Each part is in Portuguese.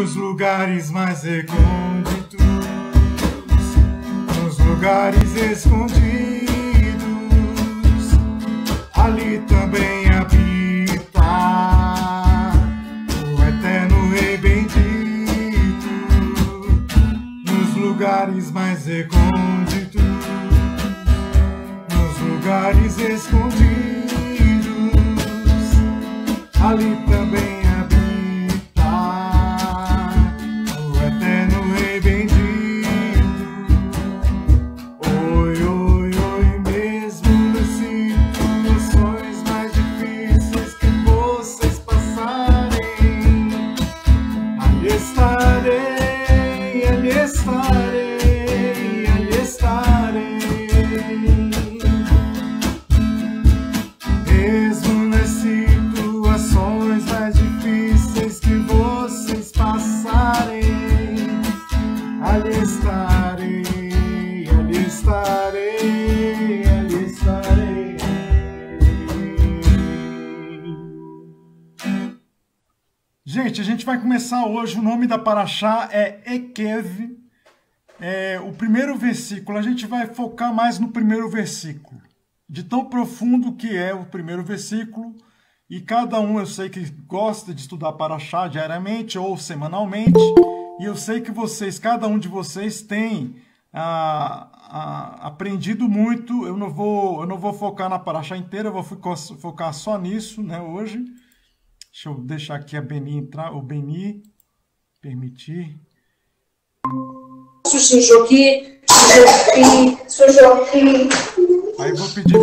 nos lugares mais recônditos, nos lugares escondidos, ali também habita o eterno Rei bendito. Nos lugares mais recônditos, nos lugares escondidos, ali também Gente, a gente vai começar hoje, o nome da paraxá é Ekev, o primeiro versículo. A gente vai focar mais no primeiro versículo, de tão profundo que é o primeiro versículo, e cada um, eu sei que gosta de estudar paraxá diariamente ou semanalmente, e eu sei que vocês, cada um de vocês tem aprendido muito. Eu não vou focar na paraxá inteira, eu vou focar só nisso, né, hoje. Deixa eu deixar aqui a Beni entrar, o Beni, permitir. Aí vou pedir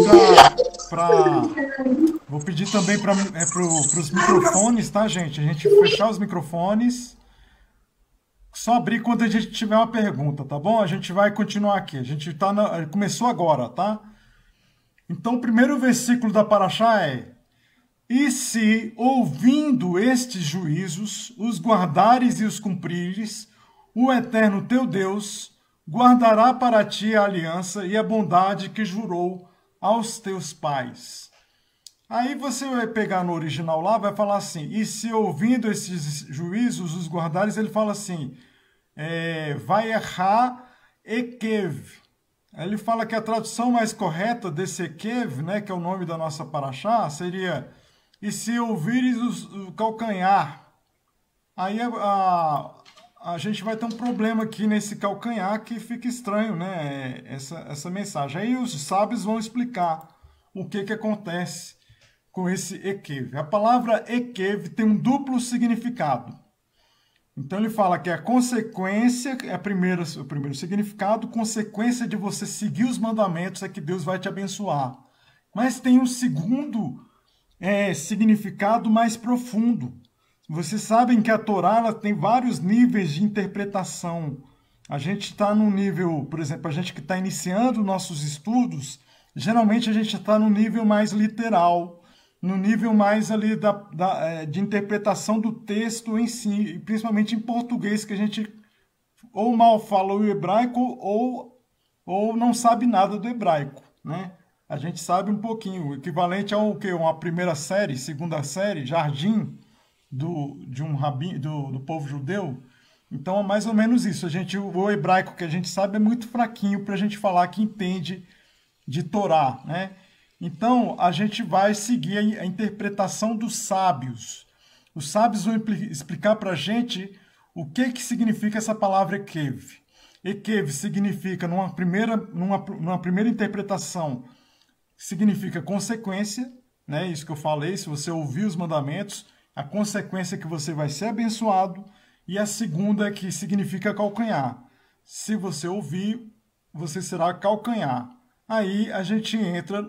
vou pedir também para os microfones, tá, gente? A gente fechar os microfones. Só abrir quando a gente tiver uma pergunta, tá bom? A gente vai continuar aqui. A gente começou agora, tá? Então, o primeiro versículo da paraxá é: e se, ouvindo estes juízos, os guardares e os cumprires, o Eterno teu Deus guardará para ti a aliança e a bondade que jurou aos teus pais. Aí você vai pegar no original lá, vai falar assim: e se, ouvindo estes juízos, os guardares, ele fala assim, vai errar Ekev. Ele fala que a tradução mais correta desse Ekev, né, que é o nome da nossa paraxá, seria: e se ouvires o calcanhar. Aí a gente vai ter um problema aqui nesse calcanhar que fica estranho, né? Essa mensagem. Aí os sábios vão explicar o que acontece com esse Ekev. A palavra Ekev tem um duplo significado. Então ele fala que a consequência, o primeiro significado, consequência de você seguir os mandamentos é que Deus vai te abençoar. Mas tem um segundo significado mais profundo. Vocês sabem que a Torá ela tem vários níveis de interpretação. A gente está no nível, por exemplo, a gente que está iniciando nossos estudos, geralmente a gente está no nível mais literal, no nível mais ali de interpretação do texto em si, principalmente em português, que a gente ou mal fala o hebraico ou não sabe nada do hebraico, né? A gente sabe um pouquinho, o equivalente ao que? Uma primeira série, segunda série, jardim do povo judeu. Então é mais ou menos isso. O hebraico que a gente sabe é muito fraquinho para a gente falar que entende de Torá, né? Então a gente vai seguir a interpretação dos sábios. Os sábios vão explicar para a gente o que significa essa palavra Ekev. Ekev significa, numa primeira interpretação, significa consequência, né? Isso que eu falei, se você ouvir os mandamentos, a consequência é que você vai ser abençoado. E a segunda é que significa calcanhar. Se você ouvir, você será calcanhar. Aí a gente entra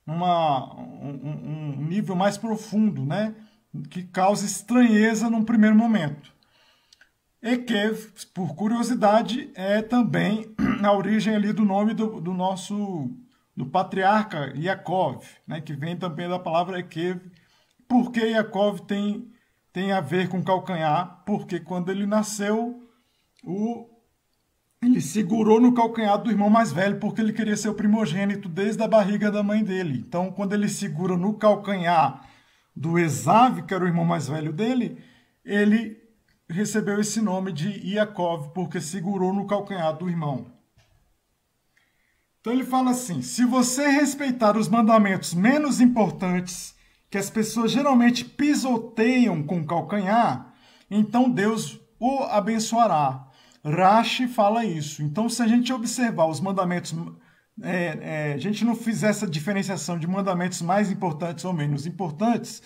um nível mais profundo, né? Que causa estranheza num primeiro momento. Ekev, por curiosidade, é também a origem ali do nome do patriarca Yaakov, né, que vem também da palavra Ekev. Por que Yaakov tem a ver com calcanhar? Porque quando ele nasceu, ele segurou no calcanhar do irmão mais velho, porque ele queria ser o primogênito desde a barriga da mãe dele. Então, quando ele segura no calcanhar do Esav, que era o irmão mais velho dele, ele recebeu esse nome de Yaakov, porque segurou no calcanhar do irmão. Então ele fala assim: se você respeitar os mandamentos menos importantes, que as pessoas geralmente pisoteiam com o calcanhar, então Deus o abençoará. Rashi fala isso. Então, se a gente observar os mandamentos, a gente não fizer essa diferenciação de mandamentos mais importantes ou menos importantes,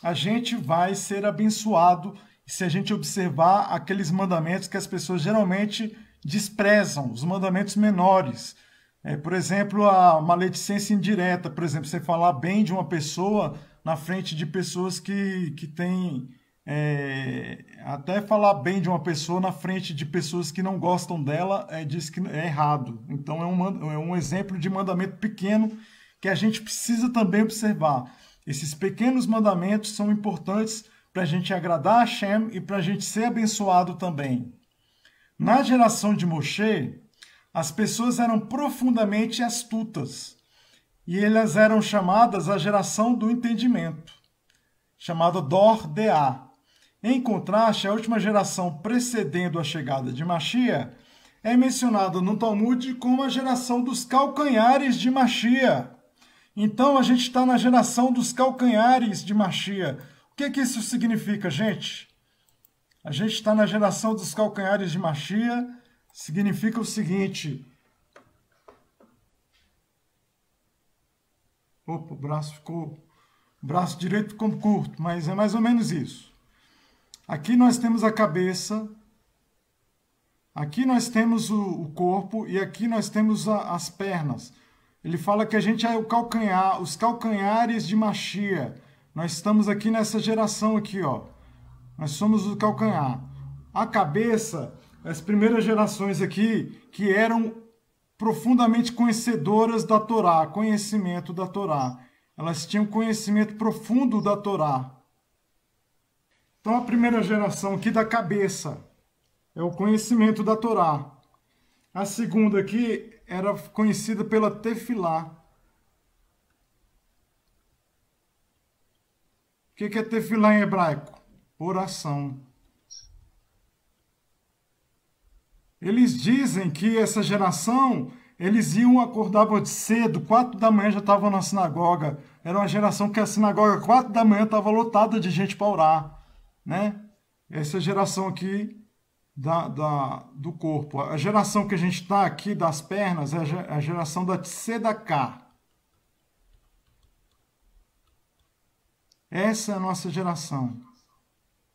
a gente vai ser abençoado se a gente observar aqueles mandamentos que as pessoas geralmente desprezam, os mandamentos menores. Por exemplo, a maledicência indireta, por exemplo, você falar bem de uma pessoa na frente de pessoas que têm... até falar bem de uma pessoa na frente de pessoas que não gostam dela, diz que é errado. Então é um exemplo de mandamento pequeno que a gente precisa também observar. Esses pequenos mandamentos são importantes para a gente agradar a Hashem e para a gente ser abençoado também. Na geração de Moshe, as pessoas eram profundamente astutas e elas eram chamadas a geração do entendimento, chamada Dor Deá. Em contraste, a última geração precedendo a chegada de Mashiach é mencionada no Talmud como a geração dos calcanhares de Mashiach. Então, a gente está na geração dos calcanhares de Mashiach. O que isso significa, gente? A gente está na geração dos calcanhares de Mashiach. Significa o seguinte... Opa, o braço direito ficou curto, mas é mais ou menos isso. Aqui nós temos a cabeça, aqui nós temos o corpo e aqui nós temos as pernas. Ele fala que a gente é o calcanhar, os calcanhares de Mashiach. Nós estamos aqui nessa geração aqui, ó. Nós somos o calcanhar. A cabeça, as primeiras gerações aqui, que eram profundamente conhecedoras da Torá, conhecimento da Torá. Elas tinham conhecimento profundo da Torá. Então, a primeira geração aqui da cabeça é o conhecimento da Torá. A segunda aqui era conhecida pela Tefilá. O que é Tefilá em hebraico? Oração. Eles dizem que essa geração, eles iam acordar muito cedo, 4 da manhã já estavam na sinagoga. Era uma geração que a sinagoga, 4 da manhã, estava lotada de gente para orar. Né? Essa geração aqui do corpo. A geração que a gente está aqui das pernas é a geração da Tzedaká. Essa é a nossa geração.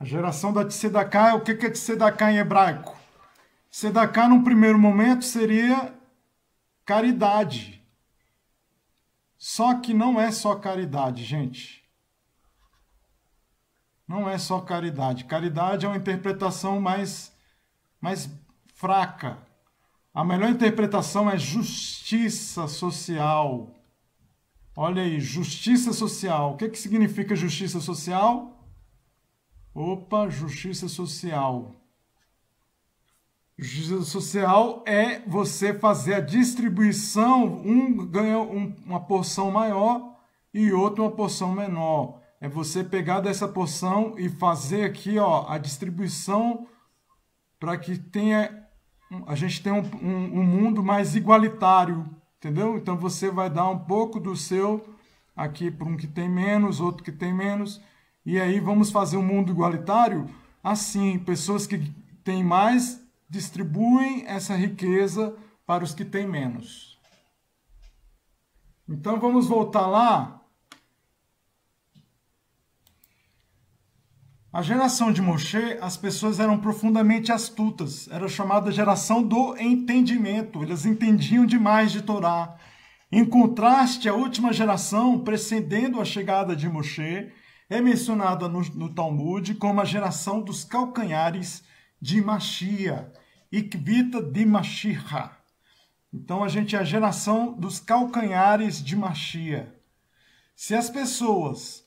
A geração da Tzedaká, o que é Tzedaká em hebraico? Tzedaká, num primeiro momento, seria caridade. Só que não é só caridade, gente. Não é só caridade. Caridade é uma interpretação mais fraca. A melhor interpretação é justiça social. Olha aí, justiça social. O que significa justiça social? Opa, justiça social. Justiça social é você fazer a distribuição, um ganha uma porção maior e outro uma porção menor. É você pegar dessa porção e fazer aqui, ó, a distribuição para que a gente tenha um mundo mais igualitário, entendeu? Então você vai dar um pouco do seu aqui para um que tem menos, outro que tem menos, e aí vamos fazer um mundo igualitário assim, pessoas que têm mais distribuem essa riqueza para os que têm menos. Então vamos voltar lá. A geração de Moshe, as pessoas eram profundamente astutas. Era chamada geração do entendimento. Eles entendiam demais de Torá. Em contraste, a última geração, precedendo a chegada de Moshe, é mencionada no Talmud como a geração dos calcanhares de Mashiach. Ikvita de Mashiach. Então, a gente é a geração dos calcanhares de Mashiach. Se as pessoas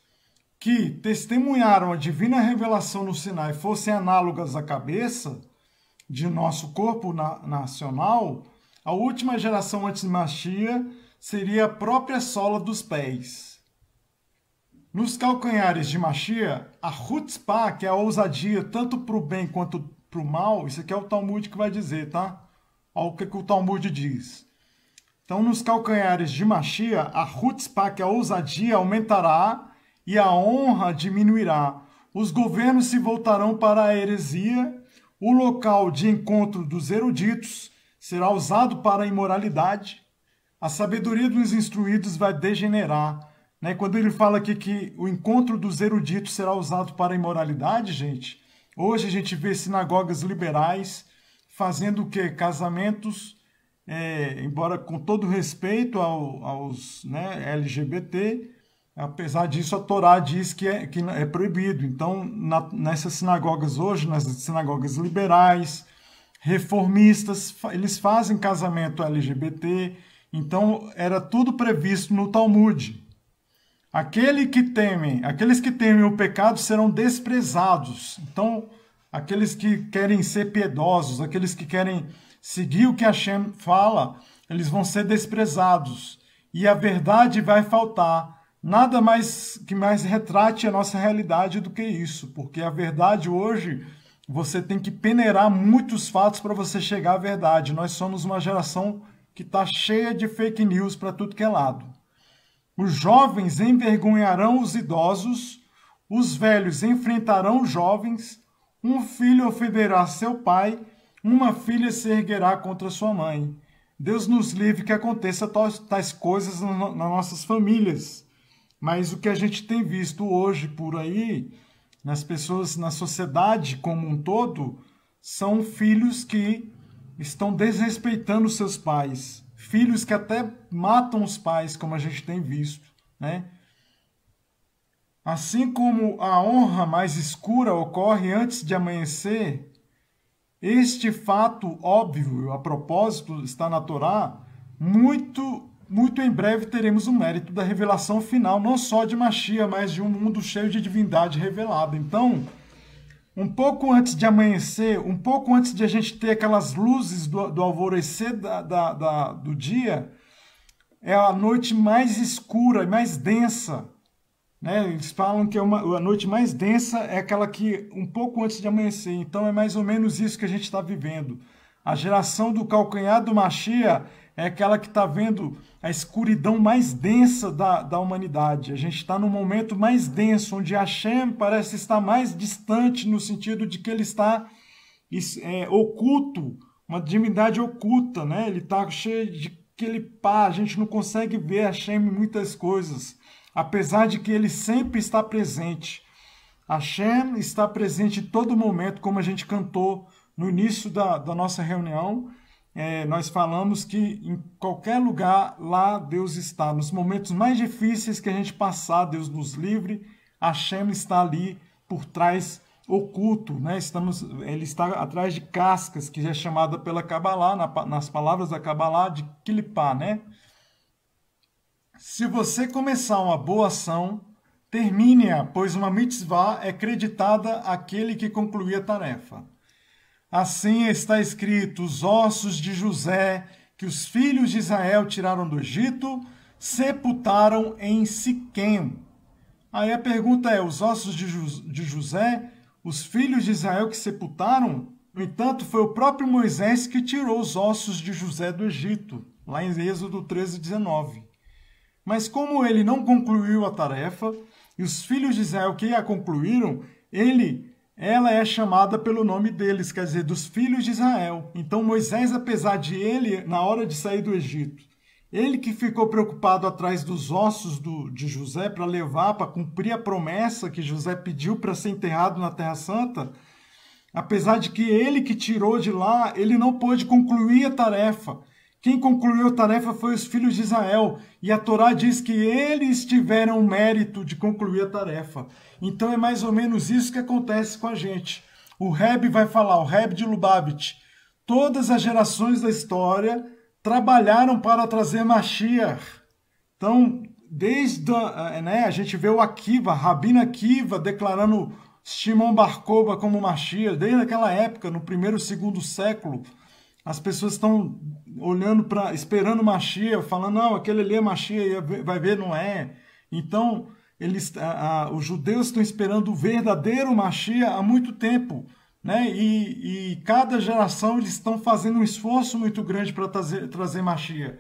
que testemunharam a divina revelação no Sinai fossem análogas à cabeça de nosso corpo nacional, a última geração antes de Mashiach seria a própria sola dos pés. Nos calcanhares de Mashiach, a chutzpah, que é a ousadia tanto para o bem quanto para o mal, isso aqui é o Talmud que vai dizer, tá? Olha o que o Talmud diz. Então, nos calcanhares de Mashiach, a chutzpah, que é a ousadia, aumentará e a honra diminuirá. Os governos se voltarão para a heresia, o local de encontro dos eruditos será usado para a imoralidade, a sabedoria dos instruídos vai degenerar. Né? Quando ele fala aqui que o encontro dos eruditos será usado para a imoralidade, gente, hoje a gente vê sinagogas liberais fazendo o quê? Casamentos, embora com todo respeito aos né, LGBT, apesar disso a Torá diz que é proibido. Então, nessas sinagogas hoje, nas sinagogas liberais, reformistas, eles fazem casamento LGBT, então era tudo previsto no Talmud. Aqueles que temem o pecado serão desprezados. Então, aqueles que querem ser piedosos, aqueles que querem seguir o que Hashem fala, eles vão ser desprezados. E a verdade vai faltar. Nada mais que mais retrate a nossa realidade do que isso. Porque a verdade hoje, você tem que peneirar muitos fatos para você chegar à verdade. Nós somos uma geração que está cheia de fake news para tudo que é lado. Os jovens envergonharão os idosos, os velhos enfrentarão os jovens, um filho ofenderá seu pai, uma filha se erguerá contra sua mãe. Deus nos livre que aconteça tais coisas nas nossas famílias. Mas o que a gente tem visto hoje por aí, nas pessoas, na sociedade como um todo, são filhos que estão desrespeitando seus pais. Filhos que até matam os pais, como a gente tem visto, né? Assim como a honra mais escura ocorre antes de amanhecer, este fato óbvio, a propósito, está na Torá, muito em breve teremos o mérito da revelação final, não só de Mashiach, mas de um mundo cheio de divindade revelada. Então, um pouco antes de amanhecer, um pouco antes de a gente ter aquelas luzes do alvorecer do dia, é a noite mais escura e mais densa. Né? Eles falam que a noite mais densa é aquela que um pouco antes de amanhecer. Então é mais ou menos isso que a gente está vivendo. A geração do calcanhar do Mashiach é aquela que está vendo a escuridão mais densa da humanidade. A gente está no momento mais denso, onde Hashem parece estar mais distante, no sentido de que ele está oculto, uma divindade oculta, né? Ele está cheio de aquele pá, a gente não consegue ver Hashem em muitas coisas, apesar de que ele sempre está presente. Hashem está presente em todo momento, como a gente cantou no início da nossa reunião. Nós falamos que em qualquer lugar lá Deus está. Nos momentos mais difíceis que a gente passar, Deus nos livre, Hashem está ali por trás, oculto, né? Ele está atrás de cascas, que é chamada pela Kabbalah, nas palavras da Kabbalah, de Kilipá, né? Se você começar uma boa ação, termine-a, pois uma mitzvah é creditada àquele que concluir a tarefa. Assim está escrito: os ossos de José, que os filhos de Israel tiraram do Egito, sepultaram em Siquém. Aí a pergunta é: os ossos de José, os filhos de Israel que sepultaram? No entanto, foi o próprio Moisés que tirou os ossos de José do Egito, lá em Êxodo 13:19. Mas como ele não concluiu a tarefa, e os filhos de Israel que a concluíram, ela é chamada pelo nome deles, quer dizer, dos filhos de Israel. Então Moisés, apesar de ele, na hora de sair do Egito, ele que ficou preocupado atrás dos ossos de José para levar, para cumprir a promessa que José pediu para ser enterrado na Terra Santa, apesar de que ele que tirou de lá, ele não pôde concluir a tarefa. Quem concluiu a tarefa foi os filhos de Israel. E a Torá diz que eles tiveram o mérito de concluir a tarefa. Então é mais ou menos isso que acontece com a gente. O Rebbe vai falar, o Rebbe de Lubavitch, todas as gerações da história trabalharam para trazer Mashiach. Então, a gente vê o Akiva, Rabino Akiva, declarando Shimon Bar Kokhba como Mashiach, desde aquela época, no primeiro e segundo século. As pessoas estão olhando esperando Mashiach, falando, não, aquele ali é Mashiach, vai ver, não é. Então, os judeus estão esperando o verdadeiro Mashiach há muito tempo, né? E cada geração eles estão fazendo um esforço muito grande para trazer Mashiach.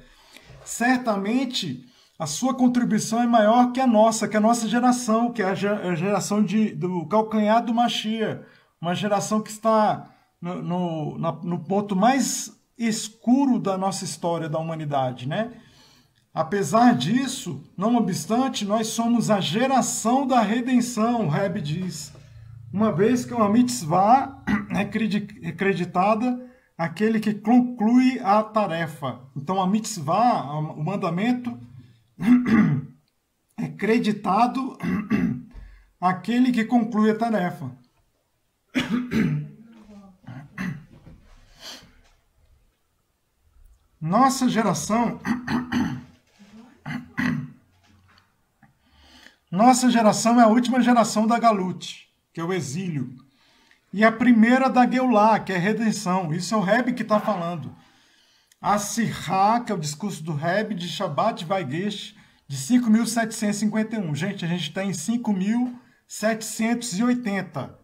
Certamente a sua contribuição é maior que a nossa geração, que é a geração do calcanhar do Mashiach, uma geração que está no ponto mais escuro da nossa história da humanidade, né? Apesar disso, não obstante, nós somos a geração da redenção, o Rebbe diz. Uma vez que uma mitzvah é acreditada aquele que conclui a tarefa. Então, a mitzvah, o mandamento, é acreditado aquele que conclui a tarefa. Nossa geração é a última geração da Galut, que é o exílio. E a primeira da Geulah, que é a redenção. Isso é o Rebbe que está falando. A Sirá, que é o discurso do Rebbe de Shabbat Vaigesh, de 5.751. Gente, a gente está em 5.780.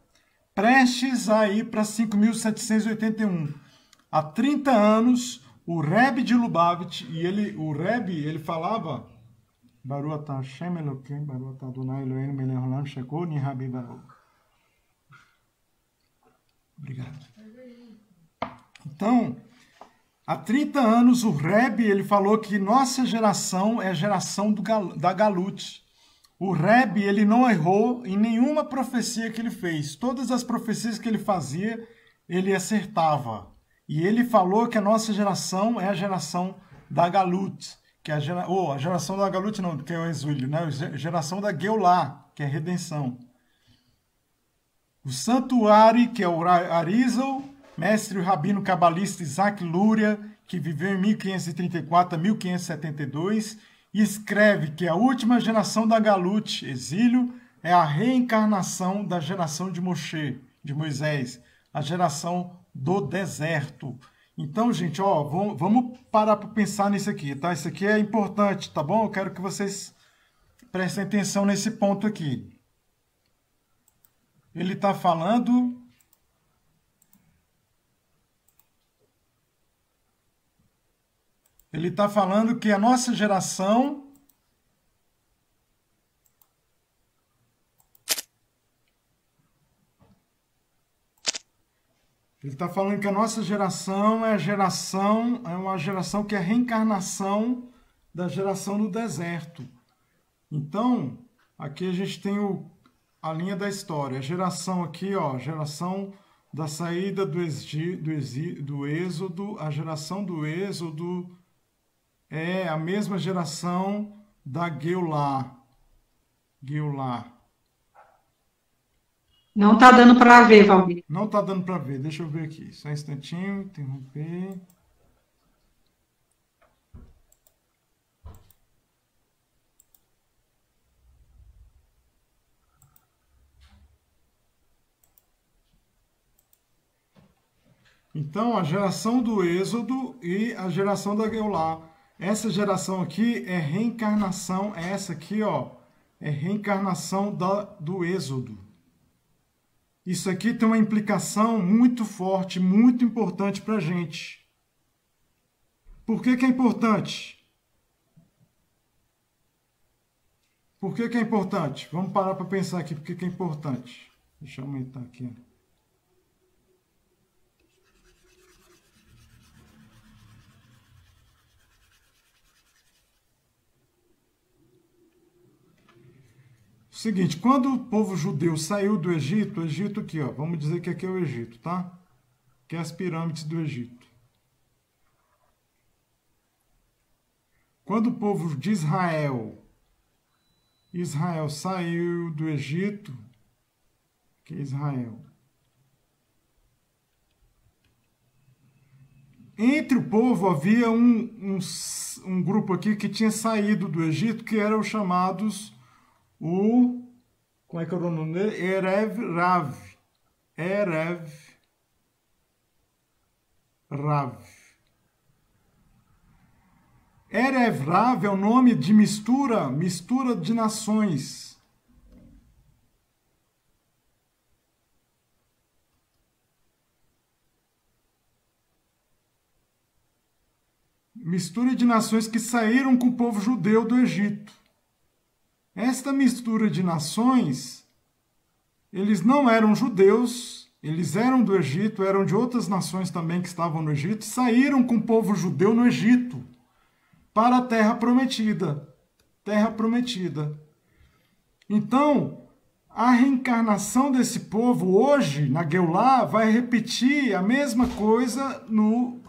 Prestes a ir para 5.781. Há 30 anos, o Rebbe de Lubavitch, o Rebbe, ele falava... Baruch atah Hashem Elokeinu, Baruch atah Adonai Eloheinu melech haolam shekol nihabi baruch. Obrigado. Então, há 30 anos o Rebbe, ele falou que nossa geração é a geração da Galut. O Rebbe, ele não errou em nenhuma profecia que ele fez. Todas as profecias que ele fazia, ele acertava. E ele falou que a nossa geração é a geração da Galut. Que é a geração da Galut não, que é o exílio, né? A geração da Geulah, que é a redenção. O santuário, que é o Arizal, mestre rabino cabalista Isaac Luria, que viveu em 1534 a 1572, e escreve que a última geração da Galut, exílio, é a reencarnação da geração de Moshe, de Moisés, a geração do deserto. Então, gente, ó, vamos parar para pensar nisso aqui, tá? Isso aqui é importante, tá bom? Eu quero que vocês prestem atenção nesse ponto aqui. Ele está falando... Ele está falando que a nossa geração... Ele está falando que a nossa geração é uma geração que é a reencarnação da geração do deserto. Então, aqui a gente tem a linha da história. A geração aqui, ó, geração da saída do êxodo. A geração do êxodo é a mesma geração da Geulah. Não está dando para ver, Valmir. Não está dando para ver. Deixa eu ver aqui. Só um instantinho. Interromper. Então, a geração do êxodo e a geração da Geulah. Essa geração aqui é reencarnação. Essa aqui, ó, é reencarnação do êxodo. Isso aqui tem uma implicação muito forte, muito importante para a gente. Por que é importante? Por que é importante? Vamos parar para pensar aqui por que é importante. Deixa eu aumentar aqui. Seguinte, quando o povo judeu saiu do Egito, o Egito aqui, ó, vamos dizer que aqui é o Egito, tá? Que é as pirâmides do Egito. Quando o povo de Israel saiu do Egito, que é Israel. Entre o povo havia um grupo aqui que tinha saído do Egito, que eram os chamados como é que é o nome dele? Erev Rav. Erev Rav é o nome de mistura de nações. mistura de nações que saíram com o povo judeu do Egito. Esta mistura de nações, eles não eram judeus, eles eram do Egito, eram de outras nações também que estavam no Egito, saíram com o povo judeu no Egito para a terra prometida. Terra prometida. Então, a reencarnação desse povo hoje, na Geulah, vai repetir a mesma coisa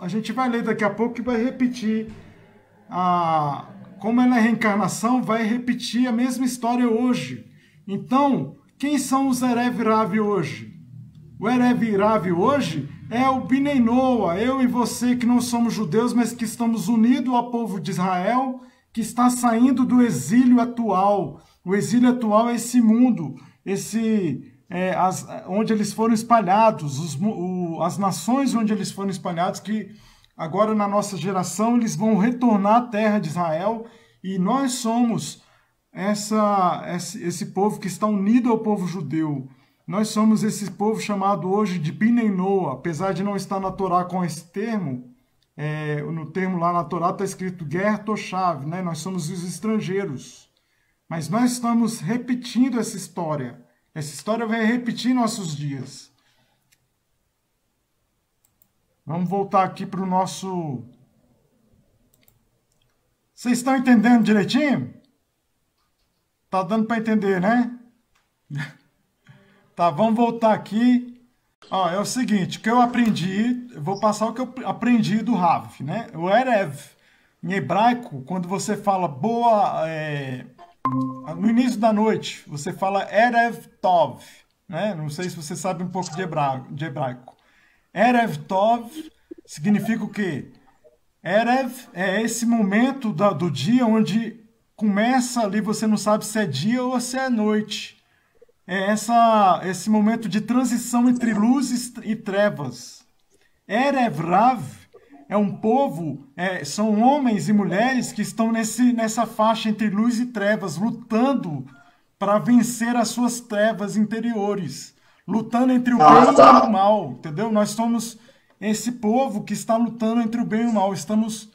a gente vai ler daqui a pouco que vai repetir como ela é reencarnação, vai repetir a mesma história hoje. Então, quem são os Erev Rav hoje? O Erev Rav hoje é o Binei Noah, eu e você que não somos judeus, mas que estamos unidos ao povo de Israel, que está saindo do exílio atual. O exílio atual é esse mundo, onde eles foram espalhados, as nações onde eles foram espalhados, que agora na nossa geração eles vão retornar à terra de Israel, e nós somos esse povo que está unido ao povo judeu. Nós somos esse povo chamado hoje de Binei Noah, apesar de não estar na Torá com esse termo, no termo lá na Torá está escrito Ger Toshav, né? Nós somos os estrangeiros. Mas nós estamos repetindo essa história. Essa história vai repetir nossos dias. Vamos voltar aqui para o nosso... Vocês estão entendendo direitinho? Tá dando para entender, né? Tá, vamos voltar aqui. Ó, é o seguinte, o que eu aprendi, eu vou passar o que eu aprendi do Rav, né? O Erev, em hebraico, quando você fala no início da noite, você fala Erev Tov, né? Não sei se você sabe um pouco de hebraico. Erev Tov significa o quê? Erev é esse momento do dia onde começa ali, você não sabe se é dia ou se é noite. É esse momento de transição entre luz e trevas. Erev Rav é um povo, são homens e mulheres que estão nessa faixa entre luz e trevas, lutando para vencer as suas trevas interiores, lutando entre o bem e o mal, entendeu? Nós somos esse povo que está lutando entre o bem e o mal. Estamos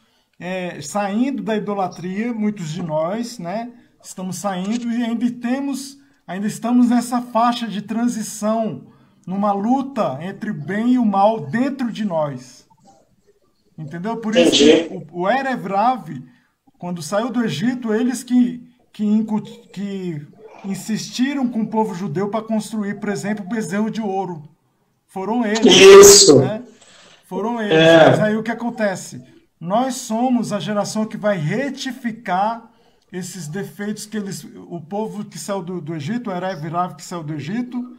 saindo da idolatria, muitos de nós, né? Estamos saindo e ainda estamos nessa faixa de transição, numa luta entre o bem e o mal dentro de nós. Entendeu? Por isso que o Erev Rav, quando saiu do Egito, eles que insistiram com o povo judeu para construir, por exemplo, o bezerro de ouro. Foram eles. Isso. Né? Foram eles. Mas aí o que acontece? Nós somos a geração que vai retificar esses defeitos que o povo que saiu do Egito, o Erev Rav que saiu do Egito,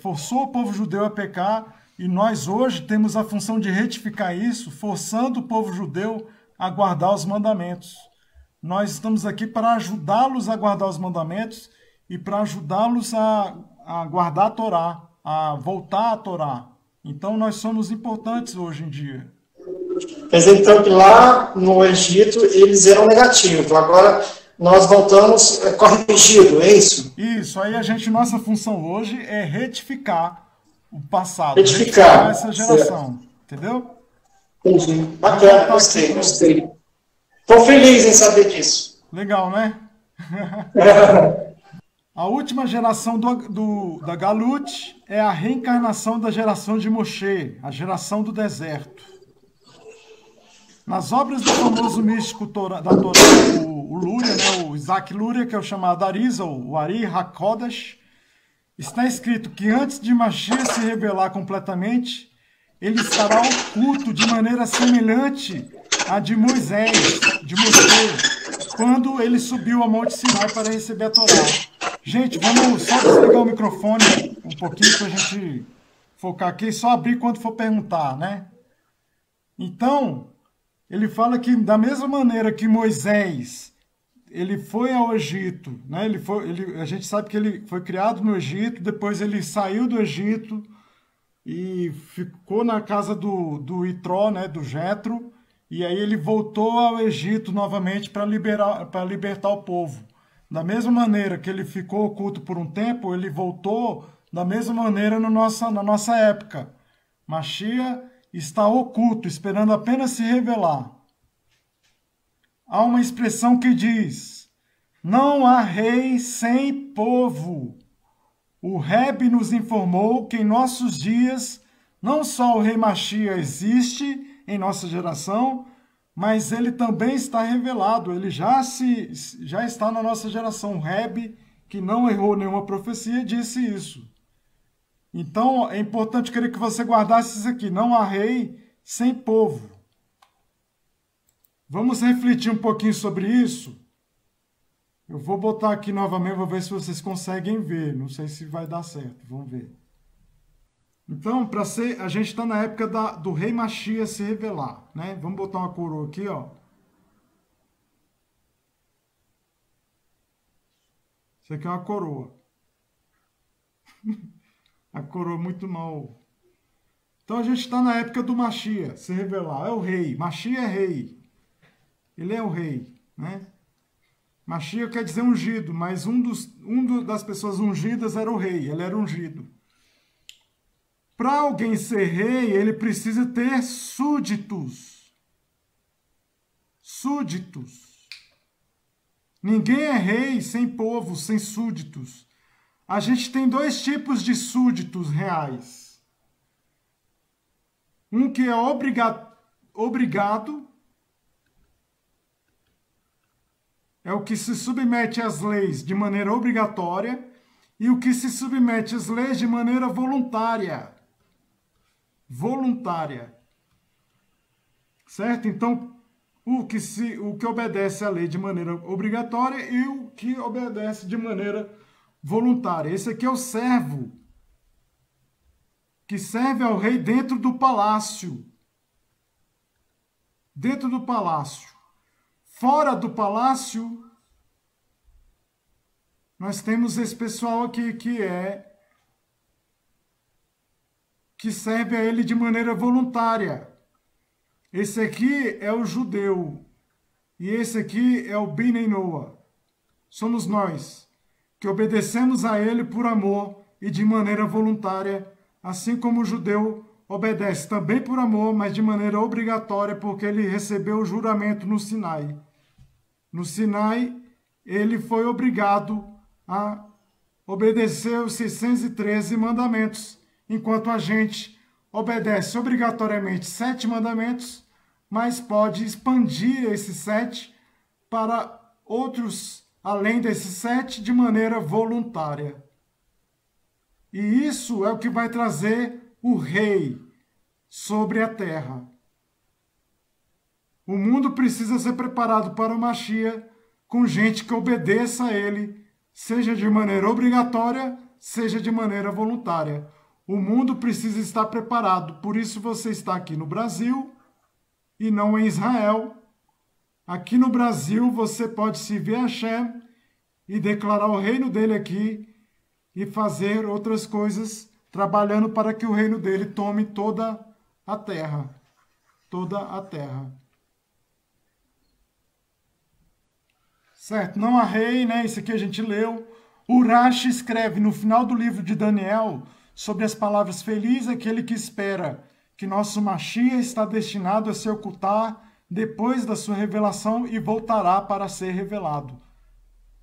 forçou o povo judeu a pecar, e nós hoje temos a função de retificar isso, forçando o povo judeu a guardar os mandamentos. Nós estamos aqui para ajudá-los a guardar os mandamentos e para ajudá-los a guardar a Torá, a voltar à Torá. Então nós somos importantes hoje em dia. Mas então que lá no Egito eles eram negativos, agora nós voltamos corrigido, é isso? Isso, aí nossa função hoje é retificar o passado, retificar essa geração, entendeu? Entendi, bacana, gostei. Estou feliz em saber disso. Legal, né? A última geração da Galut é a reencarnação da geração de Moshe, a geração do deserto. Nas obras do famoso místico da Torá, o Luria, né, o Isaac Luria, que é o chamado Arizal, o Ari HaKodesh, está escrito que antes de Mashiach se revelar completamente, ele estará oculto de maneira semelhante à de Moisés, de Moshe, quando ele subiu a Monte Sinai para receber a Torá. Gente, vamos só desligar o microfone um pouquinho para a gente focar aqui e só abrir quando for perguntar, né? Então, ele fala que da mesma maneira que Moisés, ele foi ao Egito, né? A gente sabe que ele foi criado no Egito, depois ele saiu do Egito e ficou na casa do Itró, né? Do Jetro, e aí ele voltou ao Egito novamente para libertar o povo. Da mesma maneira que ele ficou oculto por um tempo, ele voltou da mesma maneira na nossa época. Mashiach, está oculto, esperando apenas se revelar. Há uma expressão que diz: não há rei sem povo. O Rebbe nos informou que em nossos dias não só o rei Mashiach existe em nossa geração, mas ele também está revelado, ele já está na nossa geração. O Rebbe, que não errou nenhuma profecia, disse isso. Então, é importante querer que você guardasse isso aqui. Não há rei sem povo. Vamos refletir um pouquinho sobre isso? Eu vou botar aqui novamente, vou ver se vocês conseguem ver. Não sei se vai dar certo, vamos ver. Então, a gente está na época do rei Mashiach se revelar, né? Vamos botar uma coroa aqui, ó. Isso aqui é uma coroa. A coroa muito mal. Então a gente está na época do Mashiach se revelar. É o rei. Mashiach é rei. Ele é o rei, né? Mashiach quer dizer ungido, mas das pessoas ungidas era o rei. Ele era ungido. Para alguém ser rei, ele precisa ter súditos. Súditos. Ninguém é rei sem povo, sem súditos. A gente tem dois tipos de súditos reais. Um que é obrigado, é o que se submete às leis de maneira obrigatória, e o que se submete às leis de maneira voluntária. Voluntária. Certo? Então, o que obedece à lei de maneira obrigatória e o que obedece de maneira voluntária. Esse aqui é o servo, que serve ao rei dentro do palácio. Dentro do palácio. Fora do palácio, nós temos esse pessoal aqui que serve a ele de maneira voluntária. Esse aqui é o judeu. E esse aqui é o Bnei Noah. Somos nós, que obedecemos a ele por amor e de maneira voluntária, assim como o judeu obedece também por amor, mas de maneira obrigatória, porque ele recebeu o juramento no Sinai. No Sinai, ele foi obrigado a obedecer os 613 mandamentos, enquanto a gente obedece obrigatoriamente 7 mandamentos, mas pode expandir esses 7 para outros, além desses 7, de maneira voluntária. E isso é o que vai trazer o rei sobre a terra. O mundo precisa ser preparado para o Mashiach com gente que obedeça a ele, seja de maneira obrigatória, seja de maneira voluntária. O mundo precisa estar preparado, por isso você está aqui no Brasil e não em Israel. Aqui no Brasil você pode se ver a Hashem e declarar o reino dele aqui e fazer outras coisas, trabalhando para que o reino dele tome toda a terra. Toda a terra. Certo? Não há rei, né? Isso aqui a gente leu. O Rashi escreve no final do livro de Daniel sobre as palavras: feliz aquele que espera que nosso Mashiach está destinado a se ocultar depois da sua revelação e voltará para ser revelado.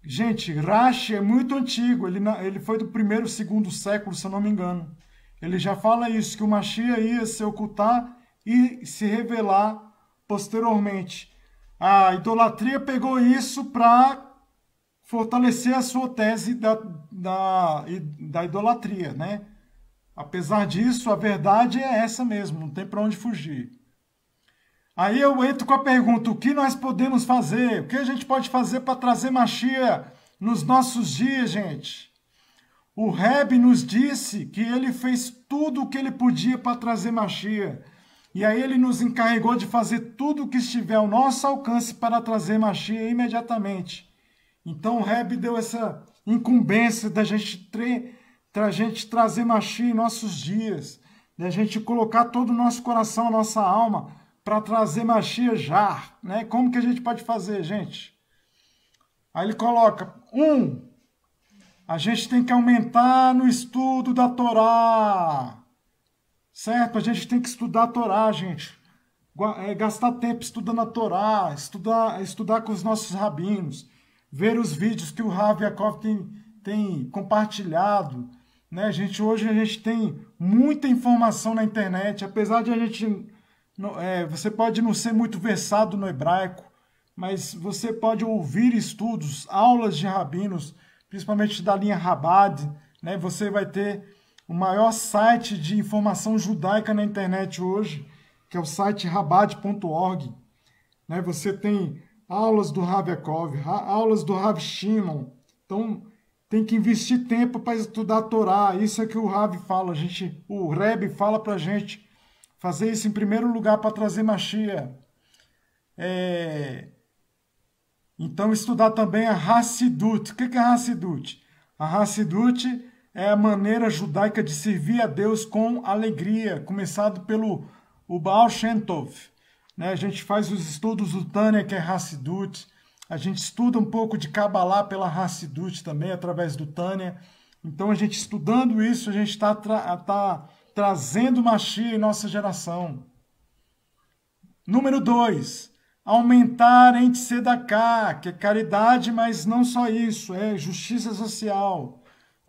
Gente, Rashi é muito antigo, ele foi do 1º, 2º século, se eu não me engano. Ele já fala isso, que o Mashiach ia se ocultar e se revelar posteriormente. A idolatria pegou isso para fortalecer a sua tese da idolatria, né? Apesar disso, a verdade é essa mesmo, não tem para onde fugir. Aí eu entro com a pergunta: o que nós podemos fazer? O que a gente pode fazer para trazer Mashiach nos nossos dias, gente? O Rebbe nos disse que ele fez tudo o que ele podia para trazer Mashiach. E aí ele nos encarregou de fazer tudo o que estiver ao nosso alcance para trazer Mashiach imediatamente. Então o Rebbe deu essa incumbência da gente trazer Mashiach em nossos dias, da gente colocar todo o nosso coração, a nossa alma, para trazer Mashiach já, né? Como que a gente pode fazer, gente? Aí ele coloca: a gente tem que aumentar no estudo da Torá. certo? A gente tem que estudar a Torá, gente. Gastar tempo estudando a Torá, estudar com os nossos rabinos, ver os vídeos que o Rav Yaakov tem compartilhado, né? Hoje a gente tem muita informação na internet, apesar de a gente... você pode não ser muito versado no hebraico, mas você pode ouvir estudos, aulas de rabinos, principalmente da linha Chabad, né? Você vai ter o maior site de informação judaica na internet hoje, que é o site Chabad.org. Né? Você tem aulas do Rav Yaakov, aulas do Rav Shimon. Então, tem que investir tempo para estudar a Torá. Isso é que o Rav fala. O Rebbe fala para a gente fazer isso em primeiro lugar para trazer Mashiach. Então, estudar também a Hassidut. O que é a Hassidut? A Hassidut é a maneira judaica de servir a Deus com alegria, começado pelo Baal Shem Tov. Né? A gente faz os estudos do Tânia, que é Hassidut. A gente estuda um pouco de Kabbalah pela Hassidut também, através do Tânia. Então, a gente estudando isso, a gente está trazendo Mashiach em nossa geração. Número 2. Aumentar em Tzedakah, que é caridade, mas não só isso, é justiça social,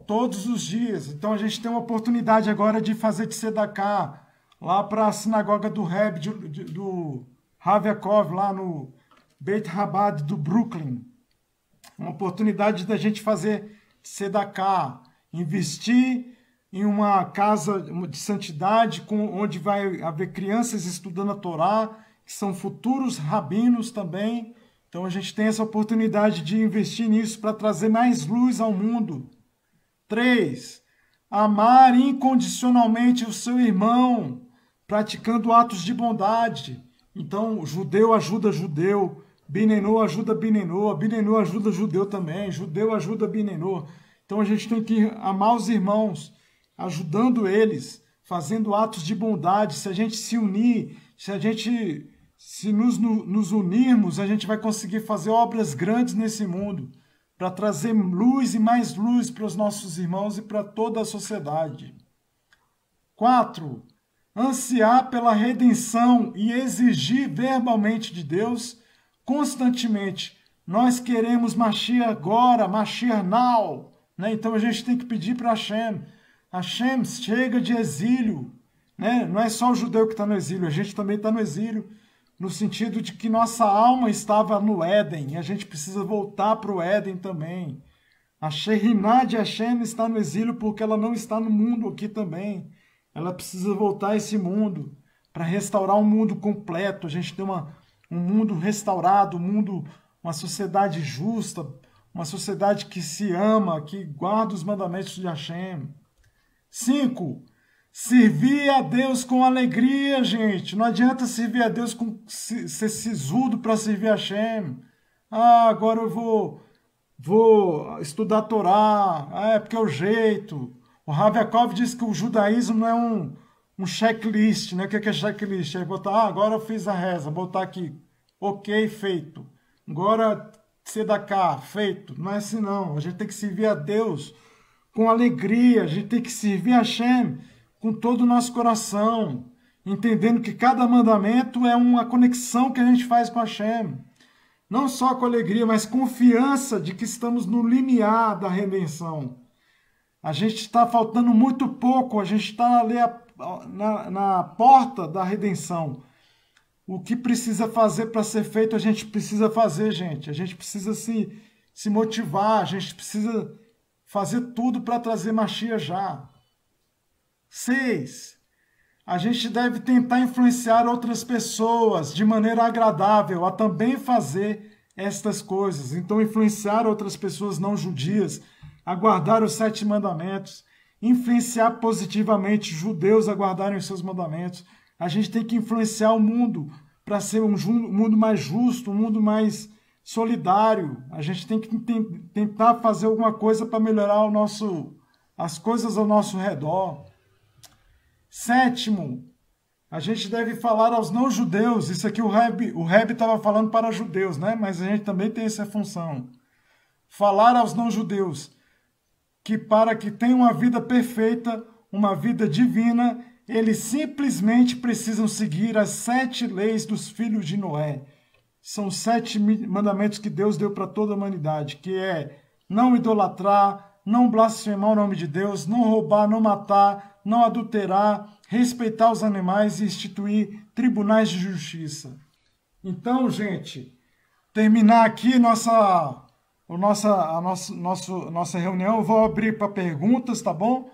todos os dias. Então a gente tem uma oportunidade agora de fazer Tzedakah lá para a sinagoga do Rebbe, do Rav Yaakov, lá no Beit Chabad do Brooklyn. Uma oportunidade da gente fazer Tzedakah, investir em uma casa de santidade, onde vai haver crianças estudando a Torá, que são futuros rabinos também. Então a gente tem essa oportunidade de investir nisso para trazer mais luz ao mundo. 3. Amar incondicionalmente o seu irmão, praticando atos de bondade. Então, judeu ajuda judeu, Binenô ajuda Binenô, Binenô ajuda judeu também, judeu ajuda Binenô. Então a gente tem que amar os irmãos, ajudando eles, fazendo atos de bondade. Se a gente se unir, se nos unirmos, a gente vai conseguir fazer obras grandes nesse mundo, para trazer luz e mais luz para os nossos irmãos e para toda a sociedade. 4. Ansiar pela redenção e exigir verbalmente de Deus constantemente. Nós queremos Mashiach agora, Mashiach now. Né? Então a gente tem que pedir para Hashem. Hashem, chega de exílio. Né? Não é só o judeu que está no exílio, a gente também está no exílio, no sentido de que nossa alma estava no Éden, e a gente precisa voltar para o Éden também. A Shekhinah de Hashem está no exílio porque ela não está no mundo aqui também. Ela precisa voltar a esse mundo, para restaurar um mundo completo. A gente tem um mundo restaurado, uma sociedade justa, uma sociedade que se ama, que guarda os mandamentos de Hashem. 5. Servir a Deus com alegria, gente. Não adianta servir a Deus ser sisudo para servir a Hashem. Agora eu vou estudar a Torá. É porque é o jeito. O Rav Yaakov diz que o judaísmo não é um checklist, né? O que é checklist? É botar, agora eu fiz a reza, botar aqui, ok, feito. Agora, tzedakah, feito. Não é assim não. A gente tem que servir a Deus com alegria. A gente tem que servir a Hashem com todo o nosso coração, entendendo que cada mandamento é uma conexão que a gente faz com a Hashem. Não só com alegria, mas confiança de que estamos no limiar da redenção. A gente está faltando muito pouco, a gente está ali na porta da redenção. O que precisa fazer para ser feito, a gente precisa fazer, gente. A gente precisa se motivar, a gente precisa fazer tudo para trazer Mashiach já. 6. A gente deve tentar influenciar outras pessoas de maneira agradável a também fazer estas coisas. Então, influenciar outras pessoas não judias a guardar os 7 mandamentos, influenciar positivamente judeus a guardarem os seus mandamentos. A gente tem que influenciar o mundo para ser um mundo mais justo, um mundo mais solidário. A gente tem que tentar fazer alguma coisa para melhorar as coisas ao nosso redor. 7. A gente deve falar aos não-judeus. Isso aqui o Rebbe estava falando para judeus, né? Mas a gente também tem essa função. Falar aos não-judeus que para que tenham uma vida perfeita, uma vida divina, Eles simplesmente precisam seguir as 7 leis dos filhos de Noé. São 7 mandamentos que Deus deu para toda a humanidade, que é não idolatrar, não blasfemar o nome de Deus, não roubar, não matar, não adulterar, respeitar os animais e instituir tribunais de justiça. Então, gente, terminar aqui nossa reunião. Eu vou abrir para perguntas, tá bom?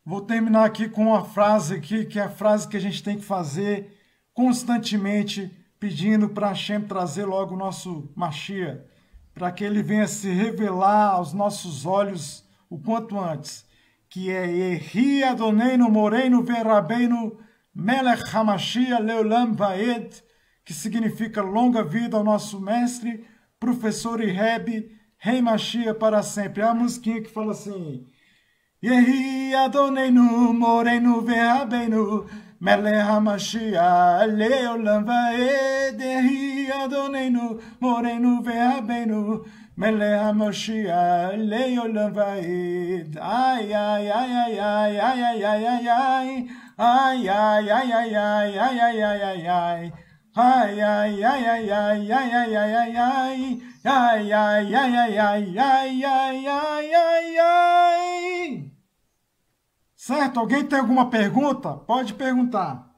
Vou terminar aqui com uma frase aqui, que é a frase que a gente tem que fazer constantemente, pedindo para Hashem trazer logo o nosso Mashiach, para que ele venha se revelar aos nossos olhos o quanto antes, que é Yehi Adoneinu Moreinu Verabeinu Melech HaMashiach Leolam Vaed, que significa longa vida ao nosso mestre, professor e Rebbe, Rei Mashiach para sempre. É a musiquinha que fala assim: Yehi Adoneinu Moreinu Verabeinu Melech HaMashiach Leolam Vaed, Yehi Adoneinu Moreinu Verabeinu Melech HaMashiach Leolam Vaed. Ai, ai, ai, ai, ai, ai, ai, ai, ai, ai, ai, ai, ai, ai, ai, ai, ai, ai. Ai, ai, ai, ai, ai, ai, ai, ai, ai, ai, ai, ai, ai, ai, ai, ai, ai, ai, ai, ai. Certo? Alguém tem alguma pergunta? Pode perguntar.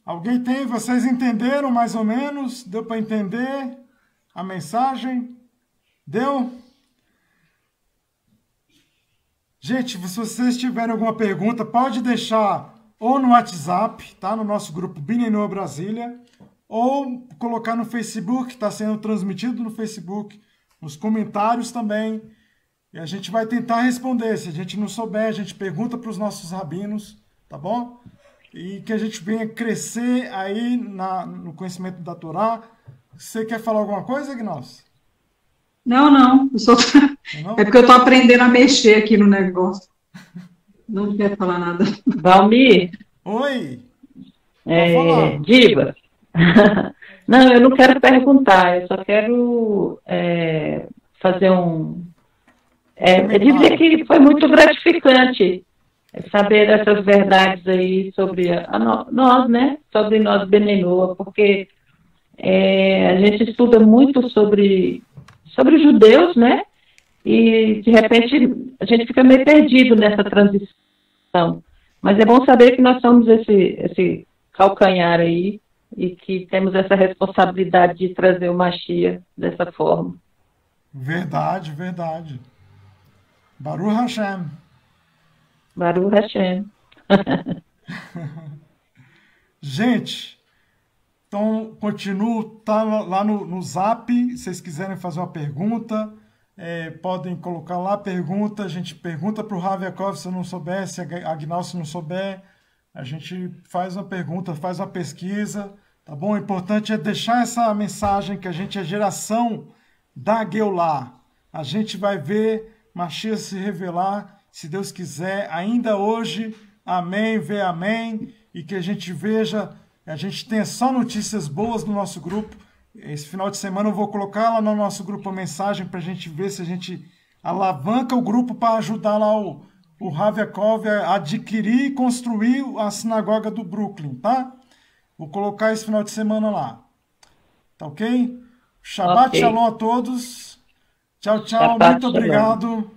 Alguém tem? Vocês entenderam mais ou menos? Deu para entender a mensagem? Deu? Gente, se vocês tiverem alguma pergunta, pode deixar ou no WhatsApp, tá? No nosso grupo Binenor Brasília, ou colocar no Facebook, está sendo transmitido no Facebook, nos comentários também, e a gente vai tentar responder. Se a gente não souber, a gente pergunta para os nossos rabinos, tá bom? E que a gente venha crescer aí no conhecimento da Torá. Você quer falar alguma coisa, Gnalls? Não, não. É porque eu estou aprendendo a mexer aqui no negócio. Não quero falar nada. Valmir, Oi! Pode falar. Diva. Não, eu não quero perguntar, eu só quero fazer dizer que foi muito gratificante saber essas verdades aí sobre nós, né? Sobre nós, Benenor, porque a gente estuda muito sobre os judeus, né? E, de repente, a gente fica meio perdido nessa transição. Mas é bom saber que nós somos esse calcanhar aí, e que temos essa responsabilidade de trazer o Mashiach dessa forma. Verdade, verdade. Baruch Hashem. Baruch Hashem. Gente, então continuo, tá lá no Zap, se vocês quiserem fazer uma pergunta, podem colocar lá a pergunta, a gente pergunta para o Rav Yaakov se eu não souber, se a Agnal se não souber, a gente faz uma pergunta, faz uma pesquisa, tá bom? O importante é deixar essa mensagem que a gente é geração da Geulah. A gente vai ver Mashiach se revelar, se Deus quiser, ainda hoje. Amém, vê amém. E que a gente veja, a gente tenha só notícias boas no nosso grupo. Esse final de semana eu vou colocar lá no nosso grupo a mensagem para a gente ver se a gente alavanca o grupo para ajudar lá o Rav Yaakov a adquirir e construir a sinagoga do Brooklyn, tá? Vou colocar esse final de semana lá. Tá ok? Shabbat Ok. Shalom a todos. Tchau, tchau. Shabbat Muito shalom. obrigado.